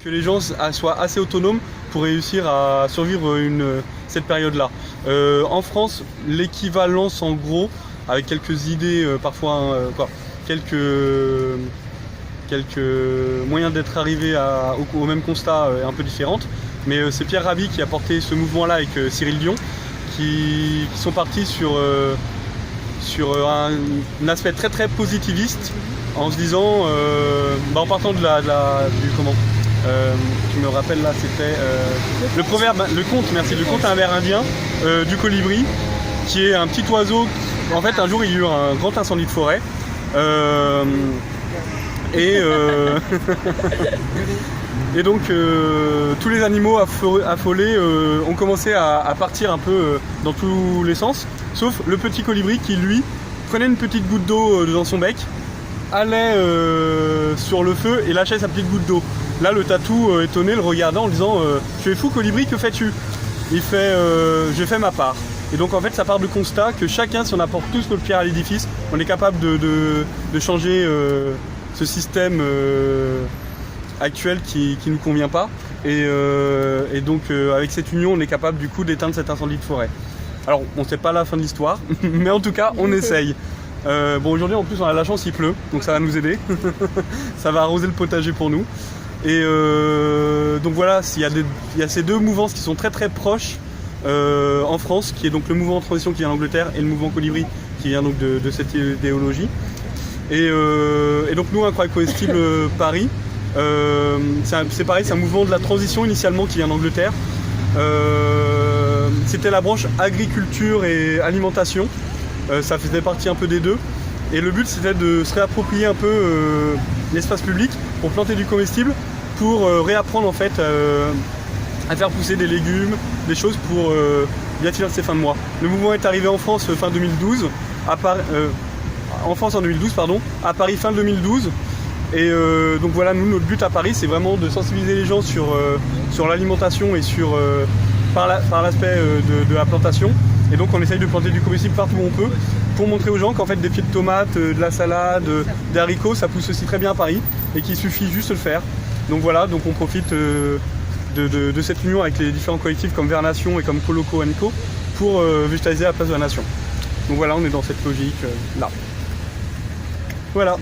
Que les gens soient assez autonomes pour réussir à survivre cette période-là. En France, l'équivalence en gros, avec quelques idées parfois, quelques moyens d'être arrivé au même constat un peu différentes, mais c'est Pierre Rabhi qui a porté ce mouvement-là avec Cyril Dion, qui sont partis sur un aspect très très positiviste, en se disant, en partant du tu me rappelles là, c'était le conte amérindien du colibri, qui est un petit oiseau. En fait, un jour, il y a eu un grand incendie de forêt. Et donc, tous les animaux affolés ont commencé à partir un peu dans tous les sens, sauf le petit colibri qui, lui, prenait une petite goutte d'eau dans son bec, allait sur le feu et lâchait sa petite goutte d'eau. Là, le tatou, étonné, le regardait en disant « Tu es fou, colibri, que fais-tu » Il fait « J'ai fait ma part ». Et donc, en fait, ça part du constat que chacun, si on apporte tous notre pierre à l'édifice, on est capable de changer ce système actuel qui ne nous convient pas. Et donc, avec cette union, on est capable, du coup, d'éteindre cet incendie de forêt. Alors, on ne sait pas la fin de l'histoire, mais en tout cas, on essaye. Aujourd'hui, en plus, on a la chance, il pleut, donc ça va nous aider. Ça va arroser le potager pour nous. Et donc voilà, il y a ces deux mouvances qui sont très très proches en France, qui est donc le mouvement de transition qui vient d'Angleterre et le mouvement colibri qui vient donc de cette idéologie. Et donc nous, Incroyable Comestible Paris, c'est pareil, c'est un mouvement de la transition initialement qui vient d'Angleterre. C'était la branche agriculture et alimentation, ça faisait partie un peu des deux. Et le but, c'était de se réapproprier un peu l'espace public pour planter du comestible, pour réapprendre en fait à faire pousser des légumes, des choses pour bien finir ces fins de mois. Le mouvement est arrivé en France fin 2012, à Paris fin 2012. Et donc voilà, nous, notre but à Paris, c'est vraiment de sensibiliser les gens sur l'alimentation et par l'aspect de la plantation. Et donc on essaye de planter du comestible partout où on peut, pour montrer aux gens qu'en fait des pieds de tomates, de la salade, des haricots, ça pousse aussi très bien à Paris et qu'il suffit juste de le faire. Donc voilà, donc on profite de cette union avec les différents collectifs comme Vert Nation et comme Coloco Anico pour végétaliser à la place de la nation. Donc voilà, on est dans cette logique là. Voilà.